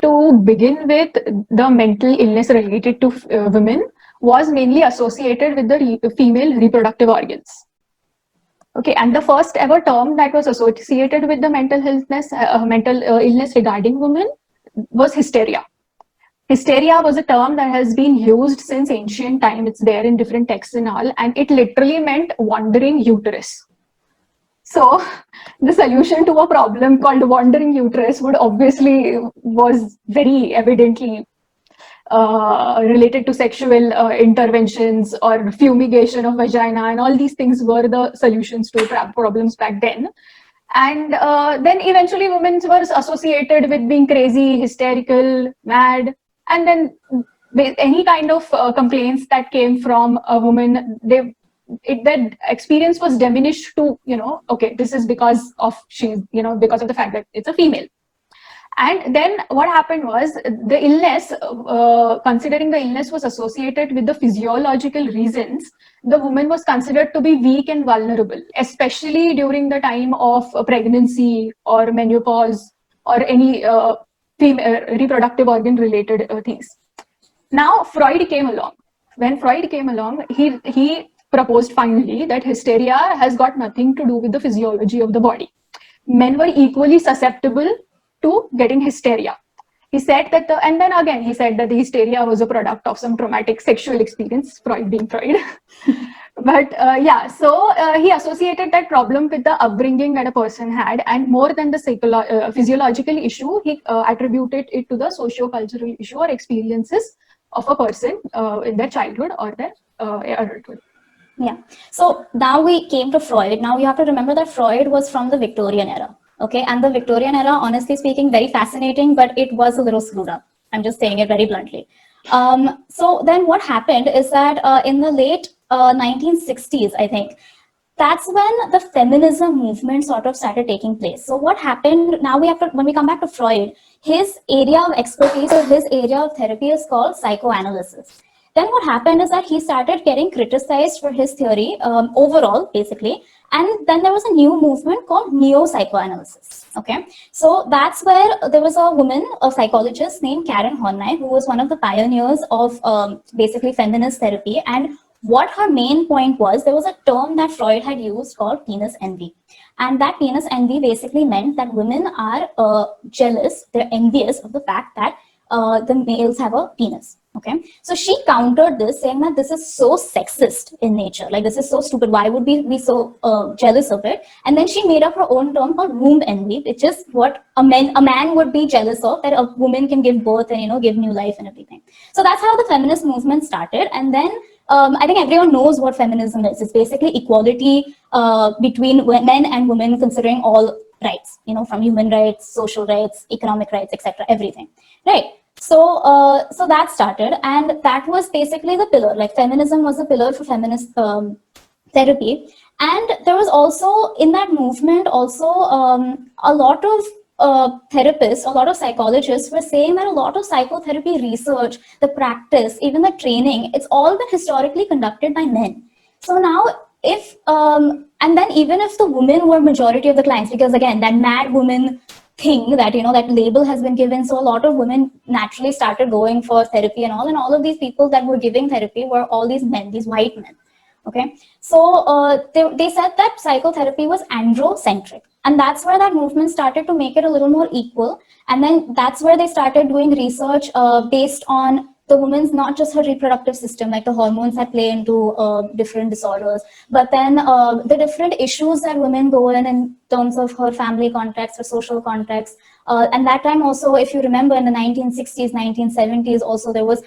to begin with, the mental illness related to women was mainly associated with the female reproductive organs. Okay, and the first ever term that was associated with the mental illness regarding women was hysteria. Hysteria was a term that has been used since ancient time. It's there in different texts and all, and it literally meant wandering uterus. So the solution to a problem called wandering uterus would obviously was very evidently related to sexual interventions or fumigation of vagina, and all these things were the solutions to problems back then. And then eventually women were associated with being crazy, hysterical, mad, and then any kind of complaints that came from a woman, that experience was diminished to, okay, this is because of because of the fact that it's a female. And then what happened was the illness, considering the illness was associated with the physiological reasons, the woman was considered to be weak and vulnerable, especially during the time of pregnancy or menopause or any reproductive organ related things. Now Freud came along. When Freud came along, he proposed finally that hysteria has got nothing to do with the physiology of the body. Men were equally susceptible to getting hysteria. He said that and then again he said that the hysteria was a product of some traumatic sexual experience, Freud being Freud. But he associated that problem with the upbringing that a person had, and more than the physiological issue, he attributed it to the socio-cultural issue or experiences of a person in their childhood or their adulthood. Yeah. So now we came to Freud. Now you have to remember that Freud was from the Victorian era. Okay, and the Victorian era, honestly speaking, very fascinating, but it was a little screwed up. I'm just saying it very bluntly. So then what happened is that in the late 1960s, I think, that's when the feminism movement sort of started taking place. So what happened, now we have to, when we come back to Freud, his area of expertise or his area of therapy is called psychoanalysis. Then what happened is that he started getting criticized for his theory overall, basically. And then there was a new movement called neo-psychoanalysis. Okay, so that's where there was a woman, a psychologist named Karen Horney, who was one of the pioneers of basically feminist therapy. And what her main point was, there was a term that Freud had used called penis envy. And that penis envy basically meant that women are jealous, they're envious of the fact that the males have a penis. Okay, so she countered this, saying that this is so sexist in nature, like this is so stupid, why would we be so jealous of it? And then she made up her own term called womb envy, which is what a man would be jealous of, that a woman can give birth and give new life and everything. So that's how the feminist movement started. And then I think everyone knows what feminism is. It's basically equality between men and women, considering all rights, from human rights, social rights, economic rights, etc., everything, right? So so that started, and that was basically the pillar. Like feminism was the pillar for feminist therapy. And there was also in that movement also a lot of therapists, a lot of psychologists were saying that a lot of psychotherapy research, the practice, even the training, it's all been historically conducted by men. So now if and then even if the women were majority of the clients, because again that mad woman thing that that label has been given, so a lot of women naturally started going for therapy and all of these people that were giving therapy were all these men, these white men. Okay, so they said that psychotherapy was androcentric, and that's where that movement started to make it a little more equal. And then that's where they started doing research based on the woman's, not just her reproductive system, like the hormones that play into different disorders, but then the different issues that women go in terms of her family context or social context. And that time also, if you remember, in the 1960s, 1970s, also there was,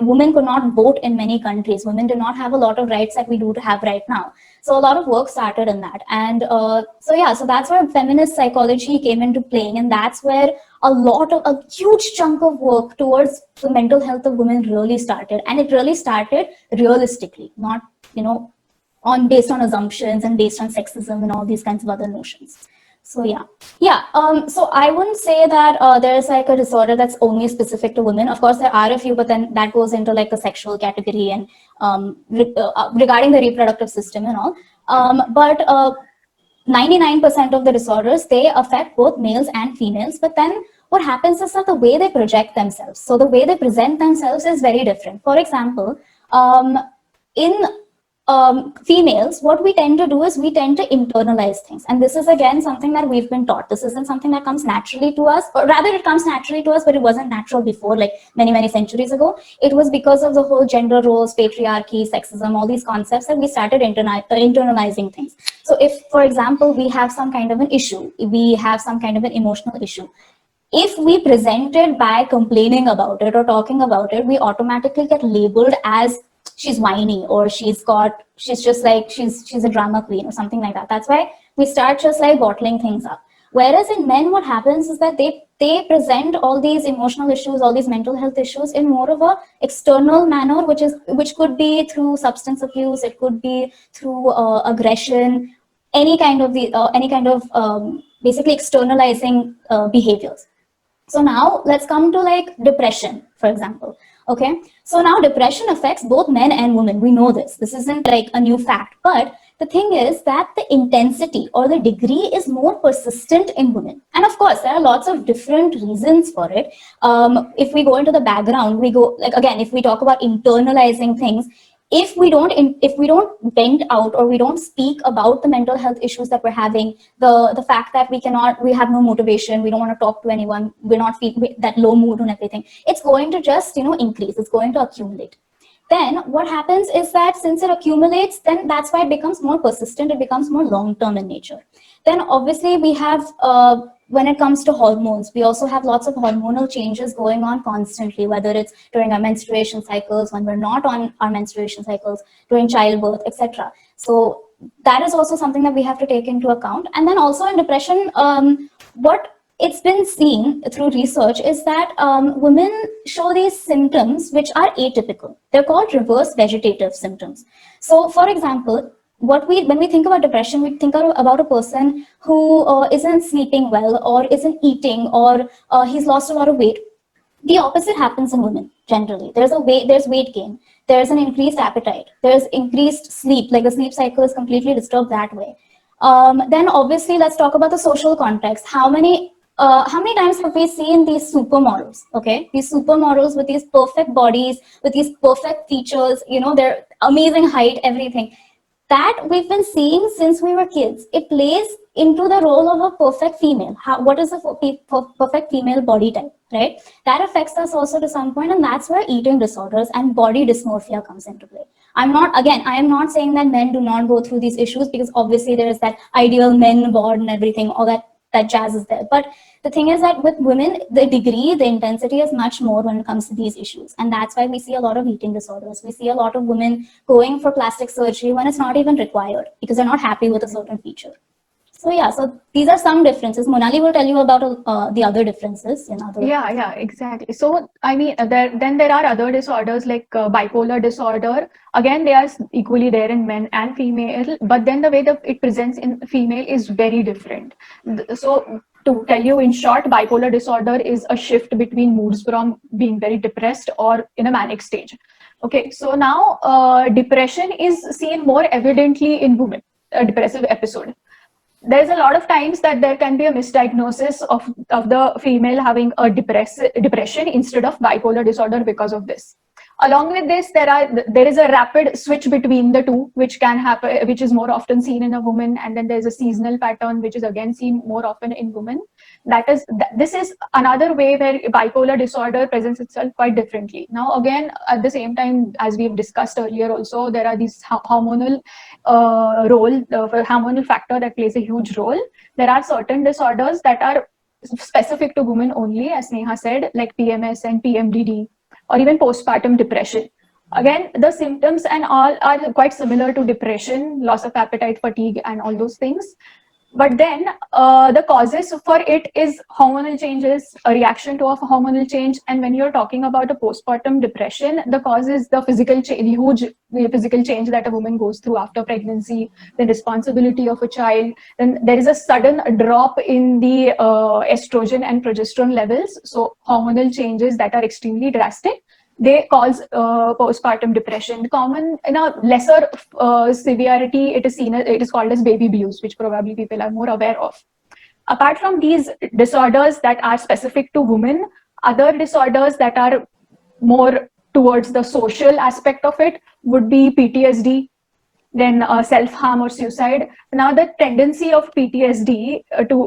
women could not vote in many countries. Women do not have a lot of rights that we do have right now. So a lot of work started in that. And so that's where feminist psychology came into playing. And that's where a huge chunk of work towards the mental health of women really started. And it really started realistically, not, based on assumptions and based on sexism and all these kinds of other notions. So so I wouldn't say that there's like a disorder that's only specific to women. Of course there are a few, but then that goes into like the sexual category and regarding the reproductive system and all. But 99% of the disorders, they affect both males and females. But then what happens is that the way they project themselves, so the way they present themselves is very different. For example, in females, what we tend to do is we tend to internalize things. And this is again something that we've been taught. This isn't something that comes naturally to us, or rather it comes naturally to us, but it wasn't natural before, like many, many centuries ago. It was because of the whole gender roles, patriarchy, sexism, all these concepts that we started internalizing things. So if, for example, we have some kind of an issue, we have some kind of an emotional issue, if we present it by complaining about it or talking about it, we automatically get labeled as she's whiny, or she's just like she's a drama queen or something like that. That's why we start just like bottling things up. Whereas in men, what happens is that they present all these emotional issues, all these mental health issues in more of a external manner, which could be through substance abuse, it could be through aggression, any kind of basically externalizing behaviors. So now let's come to like depression, for example. Okay, so now depression affects both men and women. We know this. This isn't like a new fact. But the thing is that the intensity or the degree is more persistent in women. And of course, there are lots of different reasons for it. If we go into the background, we go like, again, if we talk about internalizing things, if we don't vent out or we don't speak about the mental health issues that we're having, the fact that we have no motivation, we don't want to talk to anyone, we're not feeling that low mood and everything, it's going to just increase, it's going to accumulate. Then what happens is that since it accumulates, then that's why it becomes more persistent, it becomes more long-term in nature. Then obviously we have when it comes to hormones, we also have lots of hormonal changes going on constantly, whether it's during our menstruation cycles, when we're not on our menstruation cycles, during childbirth, etc. So that is also something that we have to take into account. And then also in depression, what it's been seen through research is that women show these symptoms which are atypical. They're called reverse vegetative symptoms. So for example, when we think about depression, we think about a person who isn't sleeping well or isn't eating, or he's lost a lot of weight. The opposite happens in women generally. There's weight gain. There's an increased appetite. There's increased sleep, like the sleep cycle is completely disturbed that way. Then obviously, let's talk about the social context. How many times have we seen these supermodels? Okay, these supermodels with these perfect bodies, with these perfect features, their amazing height, everything. That we've been seeing since we were kids. It plays into the role of a perfect female. What is a perfect female body type, right? That affects us also to some point, and that's where eating disorders and body dysmorphia comes into play. I am not saying that men do not go through these issues, because obviously there is that ideal men board and everything, all that jazz is there. But the thing is that with women, the degree, the intensity is much more when it comes to these issues. And that's why we see a lot of eating disorders. We see a lot of women going for plastic surgery when it's not even required, because they're not happy with a certain feature. So yeah, so these are some differences. Monali will tell you about the other differences. Yeah, exactly. So I mean, there are other disorders like bipolar disorder. Again, they are equally there in men and female, but then the way that it presents in female is very different. So to tell you in short, bipolar disorder is a shift between moods from being very depressed or in a manic stage. Okay, so now depression is seen more evidently in women, a depressive episode. There's a lot of times that there can be a misdiagnosis of the female having a depression instead of bipolar disorder because of this. Along with this, there is a rapid switch between the two, which can happen, which is more often seen in a woman, and then there's a seasonal pattern, which is again seen more often in women. This is another way where bipolar disorder presents itself quite differently. Now, again, at the same time, as we've discussed earlier, also there are these hormonal hormonal factor that plays a huge role. There are certain disorders that are specific to women only, as Neha said, like PMS and PMDD, or even postpartum depression. Again, the symptoms and all are quite similar to depression, loss of appetite, fatigue, and all those things. But then the causes for it is hormonal changes, a reaction to a hormonal change. And when you're talking about a postpartum depression, the cause is the huge physical change that a woman goes through after pregnancy, the responsibility of a child. Then there is a sudden drop in the estrogen and progesterone levels. So hormonal changes that are extremely drastic. they cause postpartum depression. Common in a lesser severity, it is seen as, it is called as baby blues, which probably people are more aware of. Apart from these disorders that are specific to women, other disorders that are more towards the social aspect of it would be PTSD, then self-harm or suicide. Now, the tendency of PTSD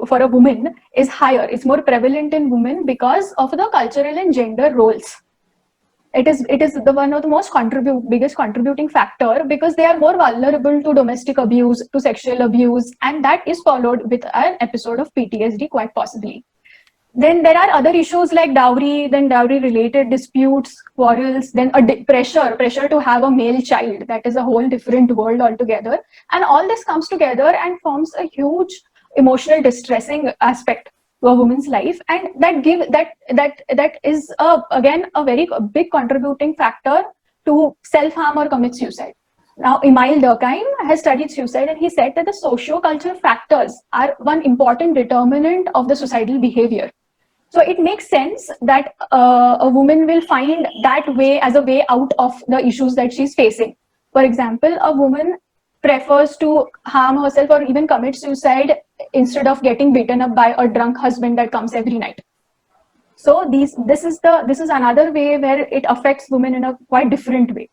for a woman is higher. It's more prevalent in women because of the cultural and gender roles. It is the one of the most biggest contributing factor, because they are more vulnerable to domestic abuse, to sexual abuse, and that is followed with an episode of PTSD quite possibly. Then there are other issues like dowry, then dowry related disputes, quarrels, then pressure to have a male child. That is a whole different world altogether. And all this comes together and forms a huge emotional distressing aspect to a woman's life. And that is again a very big contributing factor to self-harm or commit suicide. Now, Emile Durkheim has studied suicide, and he said that the socio-cultural factors are one important determinant of the suicidal behavior. So it makes sense that a woman will find that way as a way out of the issues that she's facing. For example, a woman prefers to harm herself or even commit suicide instead of getting beaten up by a drunk husband that comes every night. So this is another way where it affects women in a quite different way.